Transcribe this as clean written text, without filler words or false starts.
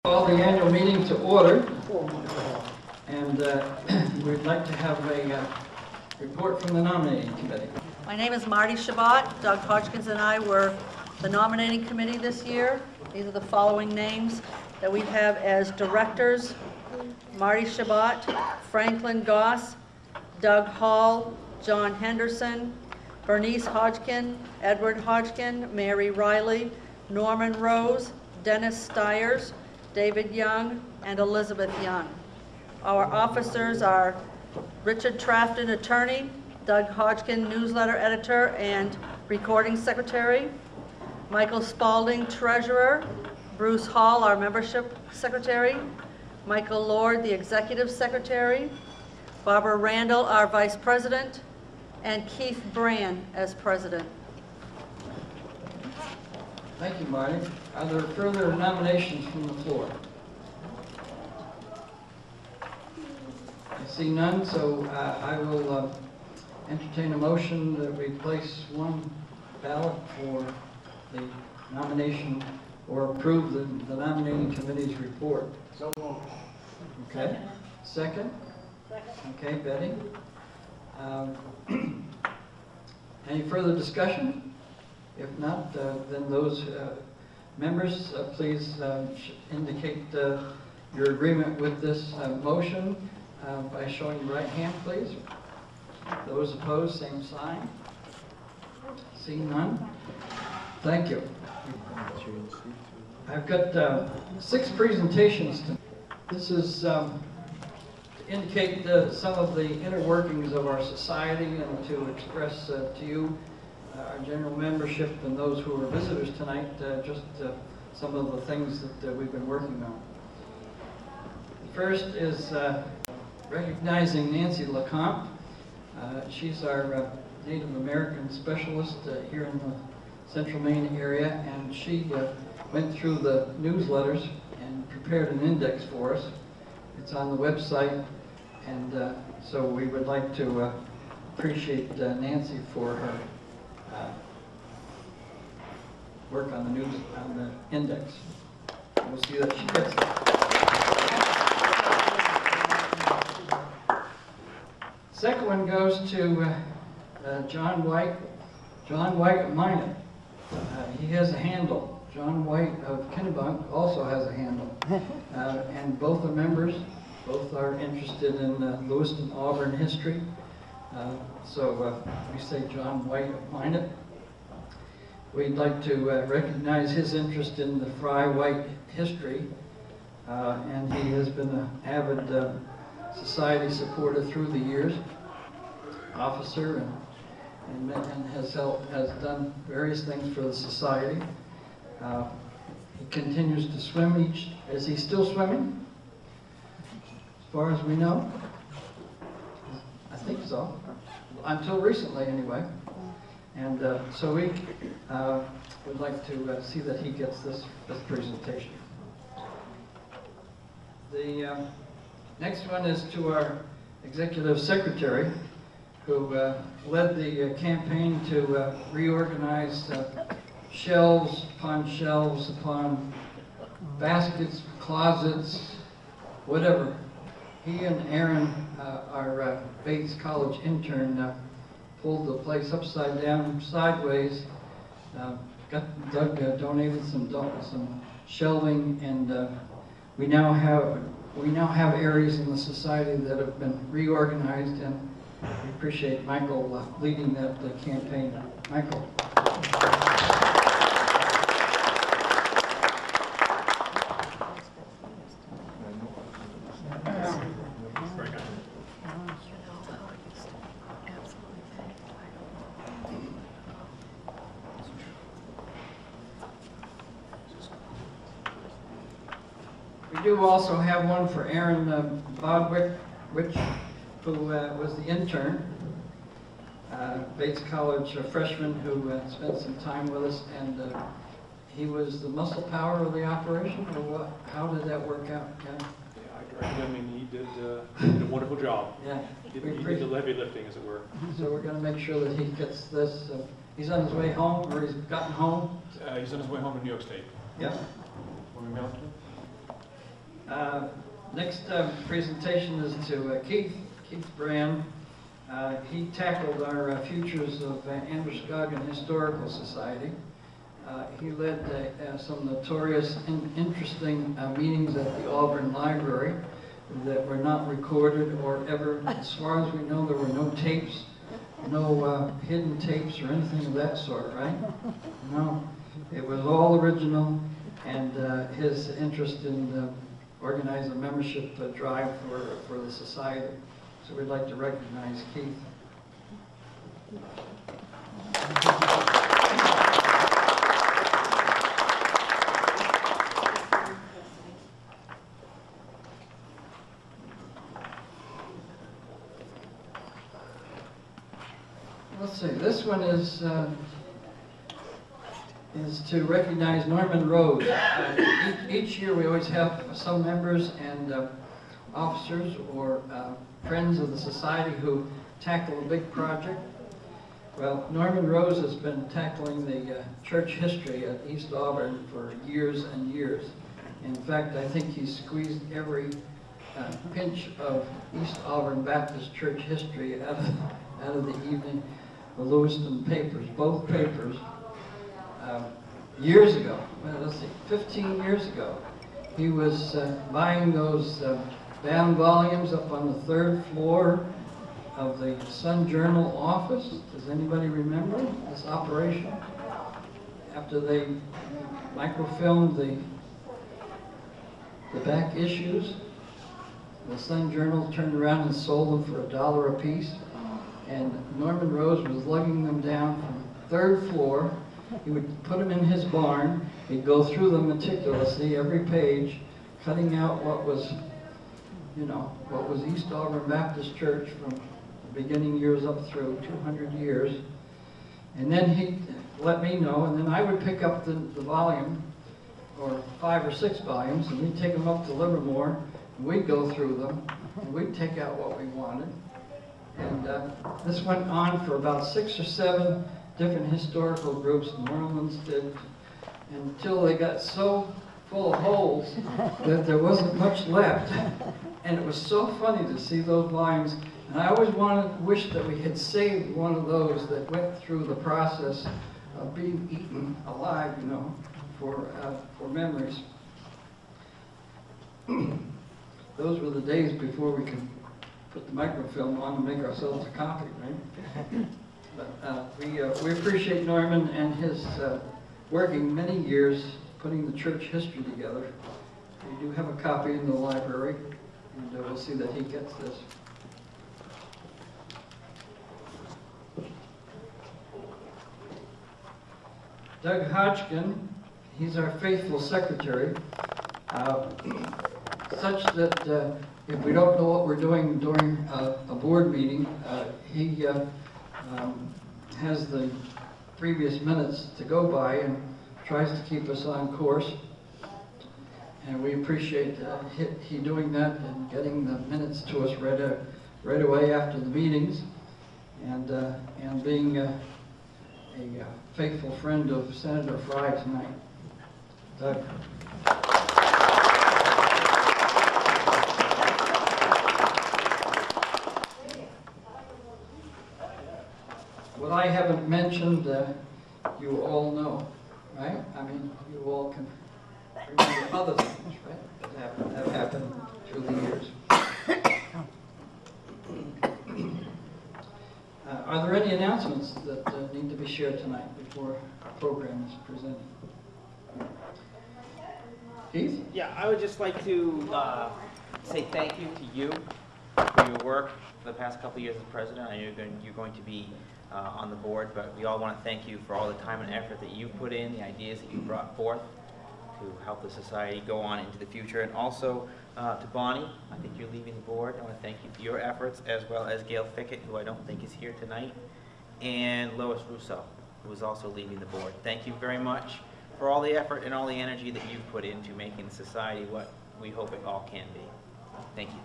Call the annual meeting to order, and we'd like to have a report from the nominating committee. My name is Marty Shabbat. Doug Hodgkins and I were the nominating committee this year. These are the following names that we have as directors: Marty Shabbat, Franklin Goss, Doug Hall, John Henderson, Bernice Hodgkin, Edward Hodgkin, Mary Riley, Norman Rose, Dennis Stiers, David Young, and Elizabeth Young. Our officers are Richard Trafton, attorney, Doug Hodgkin, newsletter editor and recording secretary, Michael Spalding, treasurer, Bruce Hall, our membership secretary, Michael Lord, the executive secretary, Barbara Randall, our vice president, and Keith Brand as president. Thank you, Marty. Are there further nominations from the floor? I see none, so I will entertain a motion that we place one ballot for the nomination or approve the nominating committee's report. So moved. Okay. Second? Second. Okay, Betty. Any further discussion? If not, then those members, please indicate your agreement with this motion by showing your right hand, please. Those opposed, same sign. Seeing none. Thank you. I've got 6 presentations. This is to indicate some of the inner workings of our society and to express to you, our general membership and those who are visitors tonight, just some of the things that we've been working on. The first is recognizing Nancy LeCompte. She's our Native American specialist here in the Central Maine area, and she went through the newsletters and prepared an index for us. It's on the website, and so we would like to appreciate Nancy for her work on the index. We'll see that she gets it. Second one goes to John White. John White of Minot. He has a handle. John White of Kennebunk also has a handle. And both are members. Both are interested in Lewiston Auburn history. So we say John White of Minot. We'd like to recognize his interest in the Fry White history, and he has been an avid society supporter through the years, officer, and has done various things for the society. He continues to swim is he still swimming? As far as we know? I think so. Until recently, anyway. And so we would like to see that he gets this presentation. The next one is to our executive secretary, who led the campaign to reorganize shelves upon baskets, closets, whatever. He and Aaron, our Bates College intern, pulled the place upside down, sideways. Doug donated some shelving, and we now have areas in the society that have been reorganized, and we appreciate Michael leading that campaign. Michael. We do also have one for Aaron Bodwick, who was the intern, Bates College freshman who spent some time with us, and he was the muscle power of the operation, or what? How did that work out, Ken? Yeah, I directed him, and he did a wonderful job. Yeah. He did the heavy lifting, as it were. So we're going to make sure that he gets this. He's on his way home, or he's gotten home? He's on his way home to New York State. Yeah. When we mailed him? Next presentation is to Keith Brand. He tackled our Futures of Androscoggin Historical Society. He led some notorious and interesting meetings at the Auburn Library that were not recorded or ever, as far as we know, there were no tapes, no hidden tapes or anything of that sort, right? No, it was all original, and his interest in organizing a membership drive for the society. So we'd like to recognize Keith. Let's see, this one is to recognize Norman Rose. Each year we always have some members and officers or friends of the society who tackle a big project. Well, Norman Rose has been tackling the church history at East Auburn for years and years. In fact, I think he's squeezed every pinch of East Auburn Baptist church history out of the evening, the Lewiston papers, both papers. Years ago, well, let's see, 15 years ago, he was buying those bound volumes up on the 3rd floor of the Sun Journal office. Does anybody remember this operation? After they microfilmed the back issues, the Sun Journal turned around and sold them for $1 a piece. And Norman Rose was lugging them down from the 3rd floor. He would put them in his barn. He'd go through them meticulously, every page, cutting out what was, what was East Auburn Baptist Church from the beginning years up through 200 years. And then he'd let me know, and then I would pick up the volume, or 5 or 6 volumes, and we'd take them up to Livermore, and we'd go through them, and we'd take out what we wanted. And this went on for about 6 or 7 different historical groups New Orleans did, until they got so full of holes that there wasn't much left. And it was so funny to see those volumes. And I always wished that we had saved one of those that went through the process of being eaten alive, for memories. Those were the days before we could put the microfilm on and make ourselves a copy, right? But we appreciate Norman and his working many years putting the church history together. We do have a copy in the library, and we'll see that he gets this. Doug Hodgkin, he's our faithful secretary, such that if we don't know what we're doing during a board meeting, he has the previous minutes to go by and tries to keep us on course. And we appreciate he doing that and getting the minutes to us right away after the meetings, and being a faithful friend of Senator Fry tonight. Doug. What I haven't mentioned, you all know, right? I mean, you all can remember other things, right, that have happened through the years. Are there any announcements that need to be shared tonight before our program is presented? Keith? Yeah, I would just like to say thank you to you for your work for the past couple of years as president. I know you're going to be on the board, but we all want to thank you for all the time and effort that you put in, the ideas that you brought forth to help the society go on into the future. And also to Bonnie, I think you're leaving the board. I want to thank you for your efforts, as well as Gail Fickett, who I don't think is here tonight, and Lois Russo, who is also leaving the board. Thank you very much for all the effort and all the energy that you've put into making society what we hope it all can be. Thank you.